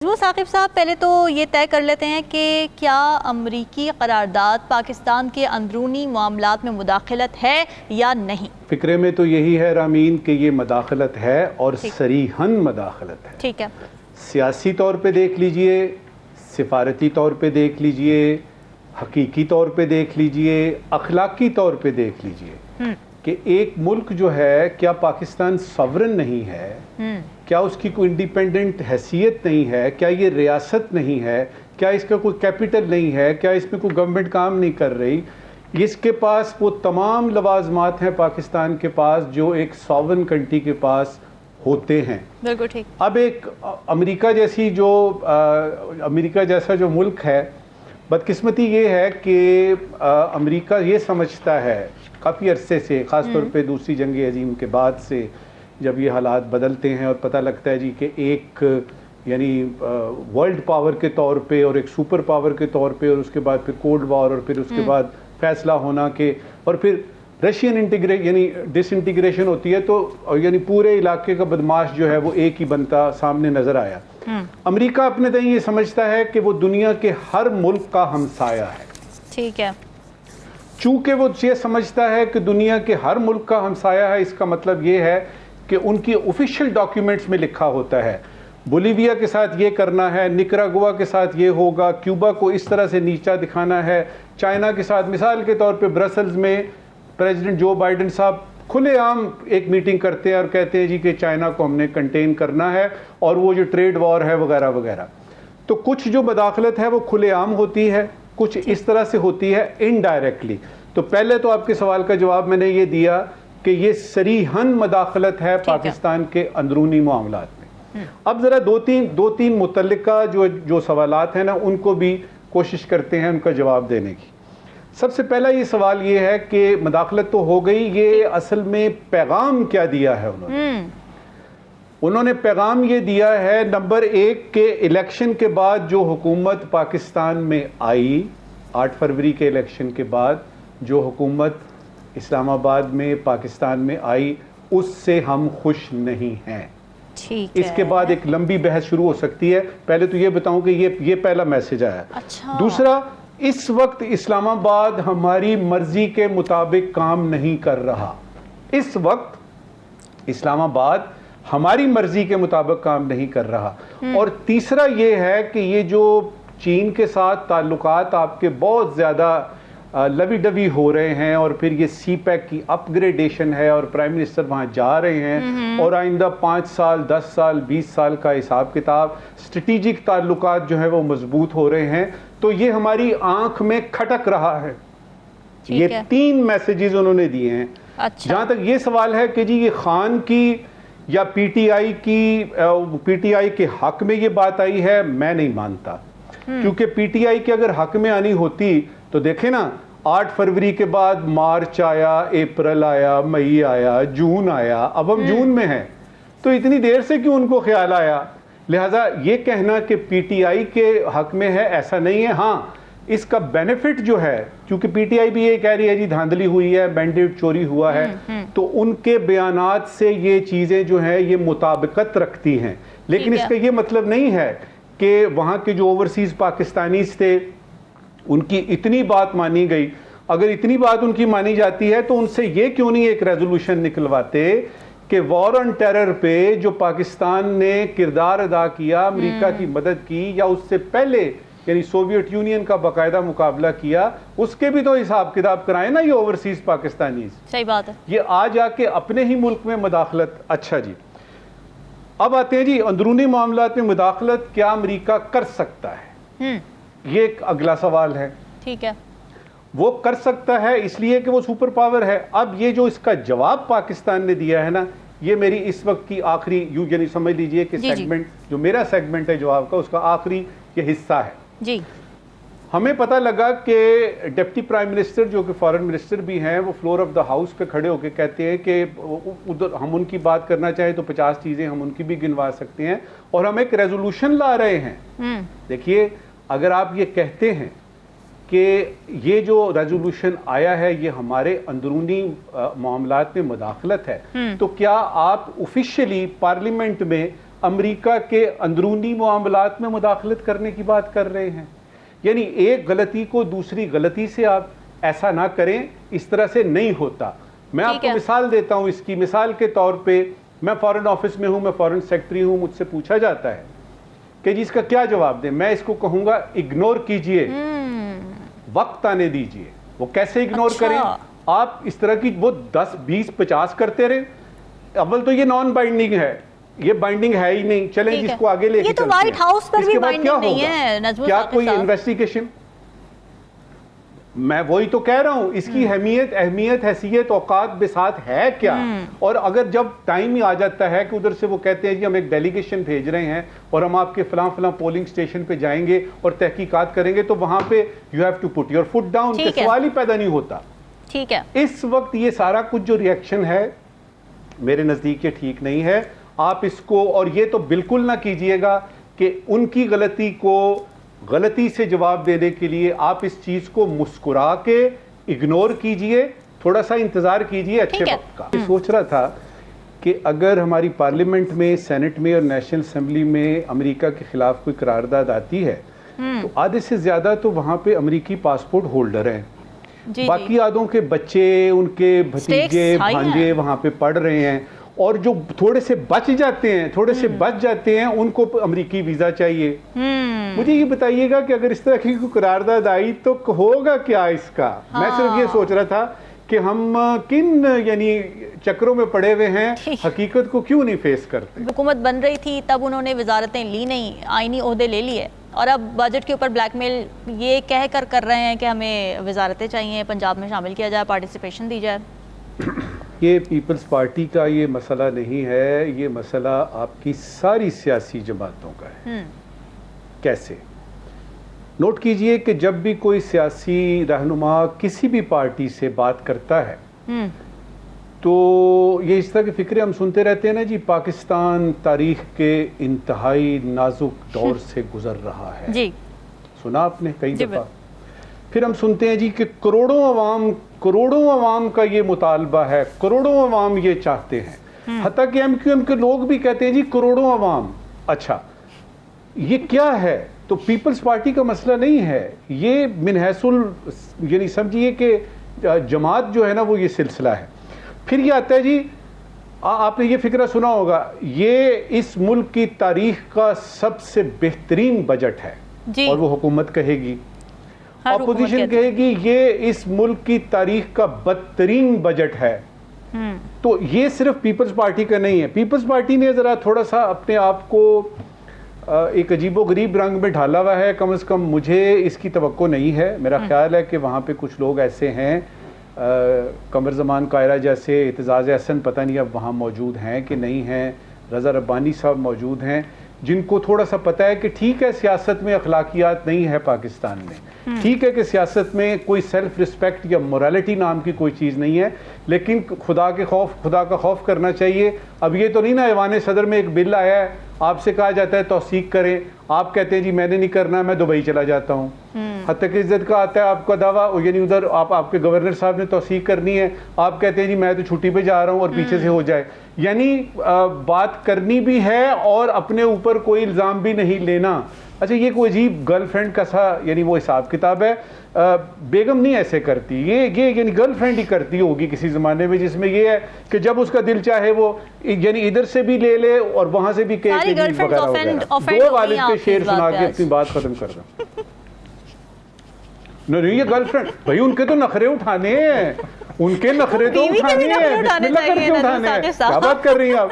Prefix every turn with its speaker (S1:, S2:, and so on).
S1: جو ثاقب صاحب، پہلے تو یہ طے کر لیتے ہیں کہ کیا امریکی قرارداد پاکستان کے اندرونی معاملات میں مداخلت ہے یا نہیں؟
S2: فکرے میں تو یہی ہے رامین کہ یہ مداخلت ہے اور صریحاً مداخلت ہے۔
S1: ٹھیک ہے،
S2: سیاسی طور پہ دیکھ لیجئے، سفارتی طور پہ دیکھ لیجئے، حقیقی طور پہ دیکھ لیجئے، اخلاقی طور پہ دیکھ لیجئے کہ ایک ملک جو ہے، کیا پاکستان سورن نہیں ہے؟ کیا اس کی کوئی انڈیپینڈنٹ حیثیت نہیں ہے؟ کیا یہ ریاست نہیں ہے؟ کیا اس کا کوئی کیپٹل نہیں ہے؟ کیا اس میں کوئی گورنمنٹ کام نہیں کر رہی؟ اس کے پاس وہ تمام لوازمات ہیں پاکستان کے پاس جو ایک ساورن کنٹری کے پاس ہوتے ہیں۔
S1: بالکل ٹھیک۔
S2: اب ایک امریکہ جیسا جو ملک ہے، بدقسمتی یہ ہے کہ امریکہ یہ سمجھتا ہے کافی عرصے سے، خاص طور پہ دوسری جنگ عظیم کے بعد سے جب یہ حالات بدلتے ہیں اور پتہ لگتا ہے جی کہ ایک یعنی ورلڈ پاور کے طور پہ اور ایک سپر پاور کے طور پہ، اور اس کے بعد پھر کولڈ وار، اور پھر اس کے بعد فیصلہ ہونا کہ اور پھر رشین یعنی ڈس انٹیگریشن ہوتی ہے، تو یعنی پورے علاقے کا بدماش جو ہے وہ ایک ہی بنتا سامنے نظر آیا۔ امریکہ اپنے تئیں یہ سمجھتا ہے کہ وہ دنیا کے ہر ملک کا ہمسایہ ہے۔
S1: ٹھیک ہے۔
S2: چونکہ وہ یہ سمجھتا ہے کہ دنیا کے ہر ملک کا ہمسایہ ہے، اس کا مطلب یہ ہے کہ ان کی آفیشیل ڈاکیومنٹس میں لکھا ہوتا ہے بولیویا کے ساتھ یہ کرنا ہے، نکراگوا کے ساتھ یہ ہوگا، کیوبا کو اس طرح سے نیچا دکھانا ہے، چائنا کے ساتھ مثال کے طور پہ برسلز میں پریزیڈنٹ جو بائیڈن صاحب کھلے عام ایک میٹنگ کرتے ہیں اور کہتے ہیں جی کہ چائنا کو ہم نے کنٹین کرنا ہے، اور وہ جو ٹریڈ وار ہے وغیرہ وغیرہ۔ تو کچھ جو مداخلت ہے وہ کھلے عام ہوتی ہے، کچھ اس طرح سے ہوتی ہے انڈائریکٹلی۔ تو پہلے تو آپ کے سوال کا جواب میں نے یہ دیا کہ یہ صریحاً مداخلت ہے پاکستان کے اندرونی معاملات میں۔ اب ذرا دو تین متعلقہ جو سوالات ہیں نا، ان کو بھی کوشش کرتے ہیں ان کا جواب دینے کی۔ سب سے پہلا یہ سوال یہ ہے کہ مداخلت تو ہو گئی، یہ اصل میں پیغام کیا دیا ہے انہوں نے پیغام یہ دیا ہے نمبر 1 کہ الیکشن کے بعد جو حکومت پاکستان میں آئی، 8 فروری کے الیکشن کے بعد جو حکومت اسلام آباد میں پاکستان میں آئی، اس سے ہم خوش نہیں ہیں۔ اس کے بعد ایک لمبی بحث شروع ہو سکتی ہے۔ پہلے تو یہ بتاؤں کہ یہ پہلا میسج آیا۔ دوسرا، اس وقت اسلام آباد ہماری مرضی کے مطابق کام نہیں کر رہا۔ اس وقت اسلام آباد ہماری مرضی کے مطابق کام نہیں کر رہا۔ اور تیسرا یہ ہے کہ یہ جو چین کے ساتھ تعلقات آپ کے بہت زیادہ لوی ڈوی ہو رہے ہیں، اور پھر یہ سی پیک کی اپ گریڈیشن ہے، اور پرائم منسٹر وہاں جا رہے ہیں، اور آئندہ 5 سال 10 سال 20 سال کا حساب کتاب، اسٹریٹجک تعلقات جو ہیں وہ مضبوط ہو رہے ہیں، تو یہ ہماری آنکھ میں کھٹک رہا ہے۔ یہ 3 میسیجز انہوں نے دیے ہیں۔ جہاں تک یہ سوال ہے کہ جی یہ خان کی یا پی ٹی آئی کے حق میں یہ بات آئی ہے، میں نہیں مانتا، کیونکہ پی ٹی آئی کے اگر حق میں آنی ہوتی تو دیکھیں نا، 8 فروری کے بعد مارچ آیا، اپریل آیا، مئی آیا، جون آیا، اب ہم جون میں ہیں، تو اتنی دیر سے کیوں ان کو خیال آیا؟ لہٰذا یہ کہنا کہ پی ٹی آئی کے حق میں ہے، ایسا نہیں ہے۔ ہاں، اس کا بینیفٹ جو ہے، کیونکہ پی ٹی آئی بھی یہ کہہ رہی ہے جی دھاندلی ہوئی ہے، مینڈیٹ چوری ہوا ہے، تو ان کے بیانات سے یہ چیزیں جو ہیں یہ مطابقت رکھتی ہیں، لیکن اس کا یہ مطلب نہیں ہے کہ وہاں کے جو اوورسیز پاکستانیز تھے ان کی اتنی بات مانی گئی۔ اگر اتنی بات ان کی مانی جاتی ہے تو ان سے یہ کیوں نہیں ایک ریزولوشن نکلواتے کہ وار آن ٹیرر پہ جو پاکستان نے کردار ادا کیا، امریکہ کی مدد کی، یا اس سے پہلے یعنی سوویت یونین کا باقاعدہ مقابلہ کیا، اس کے بھی تو حساب کتاب کرائیں نا یہ اوورسیز پاکستانیز۔
S1: صحیح بات ہے۔ یہ
S2: آ جا کے اپنے ہی ملک میں مداخلت۔ اچھا جی، اب آتے ہیں جی اندرونی معاملات میں مداخلت کیا امریکہ کر سکتا ہے؟ یہ ایک اگلا سوال ہے۔
S1: ٹھیک ہے،
S2: وہ کر سکتا ہے اس لیے کہ وہ سپر پاور ہے۔ اب یہ جو اس کا جواب پاکستان نے دیا ہے نا، یہ میری اس وقت کی آخری یعنی سمجھ لیجئے کہ سیگمنٹ جو میرا سیگمنٹ ہے جواب کا، اس کا آخری یہ حصہ ہے۔ جی، ہمیں پتہ لگا کہ ڈپٹی پرائم منسٹر جو کہ فارن منسٹر بھی ہیں، وہ فلور آف دا ہاؤس پہ کھڑے ہو کے کہتے ہیں کہ ادھر ہم ان کی بات کرنا چاہیں تو 50 چیزیں ہم ان کی بھی گنوا سکتے ہیں، اور ہم ایک ریزولوشن لا رہے ہیں۔ دیکھیے، اگر آپ یہ کہتے ہیں کہ یہ جو ریزولوشن آیا ہے یہ ہمارے اندرونی معاملات میں مداخلت ہے، تو کیا آپ آفیشیلی پارلیمنٹ میں امریکہ کے اندرونی معاملات میں مداخلت کرنے کی بات کر رہے ہیں. یعنی ایک غلطی کو دوسری غلطی سے آپ ایسا نہ کریں, اس طرح سے نہیں ہوتا. میں آپ کو مثال دیتا ہوں اس کی. مثال کے طور پہ میں فارن آفس میں ہوں, میں فارن سیکٹری ہوں, مجھ سے پوچھا جاتا ہے کہ جی اس کا کیا جواب دیں. میں اس کو کہوں گا اگنور کیجئے, وقت آنے دیجئے. وہ کیسے اگنور کریں؟ آپ اس طرح کی وہ 10 20 50 کرتے رہیں. اول تو یہ نان بائنڈنگ ہے, یہ بائنڈنگ ہے ہی نہیں. چلیں جس کو آگے لے کے
S1: چلتے ہیں. یہ تو وائٹ ہاؤس پر بھی بائنڈنگ نہیں ہے.
S2: کیا کوئی انویسٹیگیشن؟ میں وہی تو کہہ رہا ہوں, اس کی اہمیت حیثیت اوقات بساط ہے کیا؟ اور اگر جب ٹائم ہی آ جاتا ہے کہ ادھر سے وہ کہتے ہیں جی ہم ایک ڈیلیگیشن بھیج رہے ہیں اور ہم آپ کے فلاں پولنگ سٹیشن پہ جائیں گے اور تحقیقات کریں گے, تو وہاں پہ you have to put your foot down, کہ سوال ہی پیدا نہیں ہوتا.
S1: ٹھیک ہے,
S2: اس وقت یہ سارا کچھ جو ریئیکشن ہے میرے نزدیک یہ ٹھیک نہیں ہے. آپ اس کو, اور یہ تو بالکل نہ کیجئے گا کہ ان کی غلطی کو غلطی سے جواب دینے کے لیے آپ اس چیز کو مسکرا کے اگنور کیجئے. تھوڑا سا انتظار کیجئے اچھے وقت کا. میں سوچ رہا تھا کہ اگر ہماری پارلیمنٹ میں, سینٹ میں اور نیشنل اسمبلی میں امریکہ کے خلاف کوئی قرارداد آتی ہے تو آدھے سے زیادہ تو وہاں پہ امریکی پاسپورٹ ہولڈر ہیں. باقی آدھوں کے بچے, ان کے بھتیجے بھانجے وہاں پہ پڑھ رہے ہیں, اور جو تھوڑے سے بچ جاتے ہیں ان کو امریکی ویزا چاہیے. مجھے یہ بتائیے گا کہ اگر اس طرح کی کوئی قرارداد آئی تو ہوگا کیا اس کا؟ میں صرف یہ سوچ رہا تھا کہ ہم کن یعنی چکروں میں پڑے ہوئے ہیں, حقیقت کو کیوں نہیں فیس کرتے.
S1: حکومت بن رہی تھی تب انہوں نے وزارتیں لی نہیں, آئینی عہدے لے لیے, اور اب بجٹ کے اوپر بلیک میل یہ کہہ کر رہے ہیں کہ ہمیں وزارتیں چاہیے, پنجاب میں شامل کیا جائے, پارٹیسپیشن دی جائے.
S2: یہ پیپلز پارٹی کا یہ مسئلہ نہیں ہے, یہ مسئلہ آپ کی ساری سیاسی جماعتوں کا ہے. کیسے؟ نوٹ کیجئے کہ جب بھی کوئی سیاسی رہنما کسی بھی پارٹی سے بات کرتا ہے تو یہ اس طرح کی فکریں ہم سنتے رہتے ہیں نا جی, پاکستان تاریخ کے انتہائی نازک دور سے گزر رہا ہے. جی سنا آپ نے کئی دفعہ. پھر ہم سنتے ہیں جی کہ کروڑوں عوام کا یہ مطالبہ ہے, کروڑوں عوام یہ چاہتے ہیں. حتیٰ کہ ایم کے لوگ بھی کہتے ہیں جی کروڑوں عوام. اچھا یہ کیا ہے؟ تو پیپلز پارٹی کا مسئلہ نہیں ہے یہ, من حیث یعنی سمجھیے کہ جماعت جو ہے نا وہ یہ سلسلہ ہے. پھر یہ آتا ہے جی, آپ نے یہ فکرہ سنا ہوگا, یہ اس ملک کی تاریخ کا سب سے بہترین بجٹ ہے, اور وہ حکومت کہے گی, اپوزیشن کہے گی یہ اس ملک کی تاریخ کا بدترین بجٹ ہے. تو یہ صرف پیپلز پارٹی کا نہیں ہے. پیپلز پارٹی نے ذرا تھوڑا سا اپنے آپ کو ایک عجیب و غریب رنگ میں ڈھالا ہوا ہے, کم از کم مجھے اس کی توقع نہیں ہے. میرا خیال ہے کہ وہاں پہ کچھ لوگ ایسے ہیں, قمر زمان قاہرہ جیسے, اعتزاز احسن پتہ نہیں اب وہاں موجود ہیں کہ نہیں ہیں, رضا ربانی صاحب موجود ہیں, جن کو تھوڑا سا پتہ ہے کہ ٹھیک ہے سیاست میں اخلاقیات نہیں ہے پاکستان میں, ٹھیک ہے کہ سیاست میں کوئی سیلف رسپیکٹ یا موریلٹی نام کی کوئی چیز نہیں ہے, لیکن خدا کا خوف کرنا چاہیے. اب یہ تو نہیں نا ایوان صدر میں ایک بل آیا ہے, آپ سے کہا جاتا ہے توثیق کریں, آپ کہتے ہیں جی میں نے نہیں کرنا, میں دبئی چلا جاتا ہوں. حتیٰ کہ عزت کا آتا ہے آپ کا دعویٰ, یعنی ادھر آپ کے گورنر صاحب نے توثیق کرنی ہے, آپ کہتے ہیں جی میں تو چھٹی پہ جا رہا ہوں, اور پیچھے سے ہو جائے. یعنی بات کرنی بھی ہے اور اپنے اوپر کوئی الزام بھی نہیں لینا. اچھا یہ کوئی عجیب گرل فرینڈ کا سا یعنی وہ حساب کتاب ہے. بیگم نہیں ایسے کرتی, یہ یعنی گرل فرینڈ ہی کرتی ہوگی کسی زمانے میں, جس میں یہ ہے کہ جب اس کا دل چاہے وہ یعنی ادھر سے بھی لے لے اور وہاں سے بھی کہے دو والد کے شعر سنا کے اپنی بات ختم کر دیں. نہیں یہ گرل فرینڈ بھائی, ان کے تو نخرے اٹھانے ہیں, ان کے نخرے تو اٹھانے ہیں, بسم اللہ کر کے اٹھانے ہیں. کیا بات کر رہی ہیں آپ؟